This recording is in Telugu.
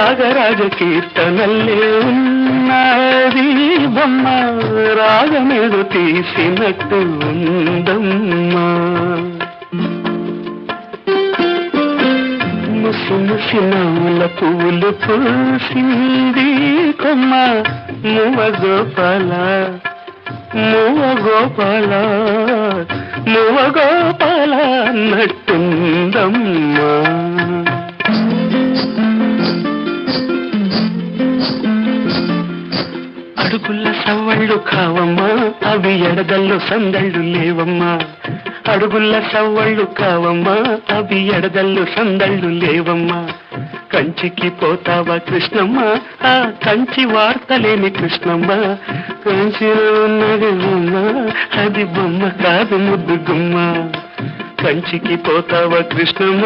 త్యాగరాజ కీర్తనల్లే ఉన్నది బొమ్మ, రాగమేదో తీసినట్టు ఉందమ్మా. ముసి ముసి నవ్వుల పువ్వులు పూసింది కొమ్మ, మువ్వ గోపాల మువ్వ గోపాల మువ్వ గోపాల అన్నట్టుందమ్మా. అడుగుల సవ్వళ్ళు కావమ్మా, అవి ఎడదల్లో సందళ్ళు లేవమ్మా. అడుగుల సవ్వళ్ళు కావమ్మా, అవి ఎడదల్లో సందళ్ళు లేవమ్మా. కంచికి పోతావా కృష్ణమ్మ, ఆ కంచి వార్తలేని కృష్ణమ్మ. కంచిలో ఉన్నది బొమ్మ, అది బొమ్మ కాదు ముద్దు గుమ్మ. కంచికి పోతావా కృష్ణమ్మ.